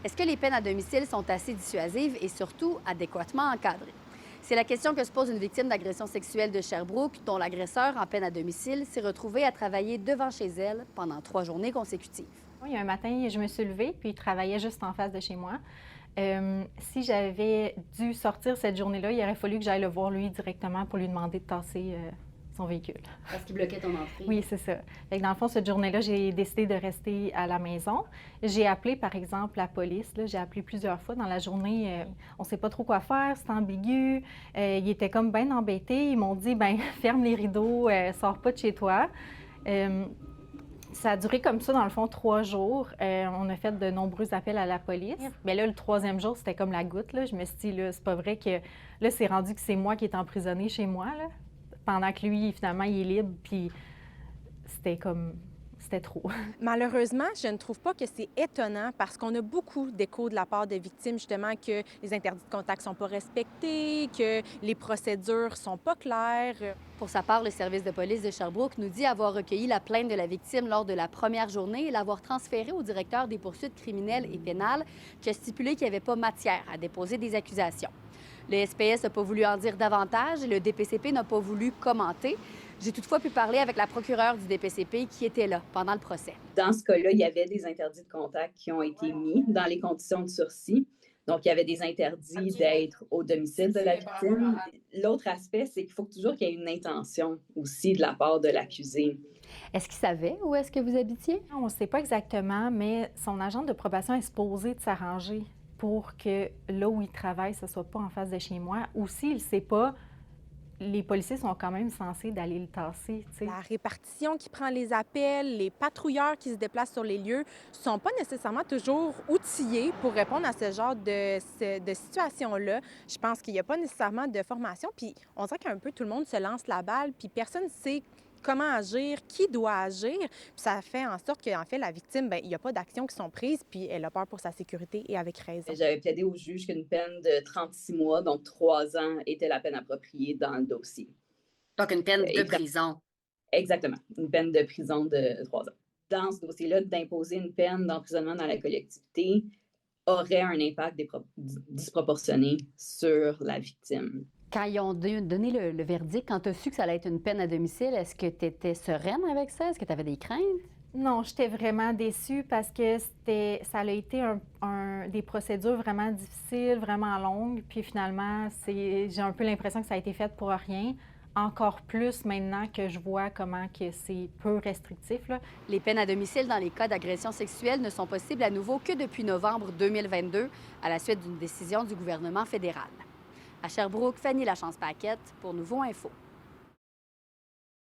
Est-ce que les peines à domicile sont assez dissuasives et surtout adéquatement encadrées? C'est la question que se pose une victime d'agression sexuelle de Sherbrooke, dont l'agresseur en peine à domicile s'est retrouvé à travailler devant chez elle pendant 3 journées consécutives. Oui, il y a un matin, je me suis levée, puis il travaillait juste en face de chez moi. Si j'avais dû sortir cette journée-là, il aurait fallu que j'aille le voir lui directement pour lui demander de tasser son véhicule. Parce qu'il bloquait ton entrée. Oui, c'est ça. Fait que dans le fond, cette journée-là, j'ai décidé de rester à la maison. J'ai appelé, par exemple, la police. Là, j'ai appelé plusieurs fois dans la journée. On ne sait pas trop quoi faire, c'est ambigu. Ils étaient comme bien embêtés. Ils m'ont dit, ben ferme les rideaux, sors pas de chez toi. Euh, Ça a duré comme ça, dans le fond, 3 jours. On a fait de nombreux appels à la police. Mais là, le troisième jour, c'était comme la goutte, là. Je me suis dit, là, c'est pas vrai que... Là, c'est rendu que c'est moi qui est emprisonnée chez moi, là. Pendant que lui, finalement, il est libre, puis c'était comme... C'était trop. Malheureusement, je ne trouve pas que c'est étonnant parce qu'on a beaucoup d'échos de la part de victimes, justement, que les interdits de contact sont pas respectés, que les procédures sont pas claires. Pour sa part, le service de police de Sherbrooke nous dit avoir recueilli la plainte de la victime lors de la première journée et l'avoir transférée au directeur des poursuites criminelles et pénales, qui a stipulé qu'il n'y avait pas matière à déposer des accusations. Le SPS n'a pas voulu en dire davantage et le DPCP n'a pas voulu commenter. J'ai toutefois pu parler avec la procureure du DPCP qui était là pendant le procès. Dans ce cas-là, il y avait des interdits de contact qui ont été mis dans les conditions de sursis. Donc, il y avait des interdits d'être au domicile de la victime. L'autre aspect, c'est qu'il faut toujours qu'il y ait une intention aussi de la part de l'accusé. Est-ce qu'il savait où est-ce que vous habitiez? On ne sait pas exactement, mais son agent de probation est supposé de s'arranger pour que là où il travaille, ce ne soit pas en face de chez moi. Ou s'il ne sait pas, les policiers sont quand même censés d'aller le tasser, tu sais. La répartition qui prend les appels, les patrouilleurs qui se déplacent sur les lieux sont pas nécessairement toujours outillés pour répondre à ce genre de situation-là. Je pense qu'il n'y a pas nécessairement de formation, puis on dirait qu'un peu tout le monde se lance la balle, puis personne ne sait comment agir, qui doit agir. Puis ça fait en sorte qu'en fait, la victime, bien, il n'y a pas d'actions qui sont prises, puis elle a peur pour sa sécurité et avec raison. J'avais plaidé au juge qu'une peine de 36 mois, donc 3 ans, était la peine appropriée dans le dossier. Donc une peine de Et prison. exactement, une peine de prison de 3 ans. Dans ce dossier-là, d'imposer une peine d'emprisonnement dans la collectivité aurait un impact disproportionné sur la victime. Quand ils ont donné le verdict, quand tu as su que ça allait être une peine à domicile, est-ce que tu étais sereine avec ça? Est-ce que tu avais des craintes? Non, j'étais vraiment déçue parce que ça a été des procédures vraiment difficiles, vraiment longues. Puis finalement, j'ai un peu l'impression que ça a été fait pour rien. Encore plus maintenant que je vois comment que c'est peu restrictif, là. Les peines à domicile dans les cas d'agression sexuelle ne sont possibles à nouveau que depuis novembre 2022, à la suite d'une décision du gouvernement fédéral. À Sherbrooke, Fanny Lachance-Paquette pour Nouveau Info.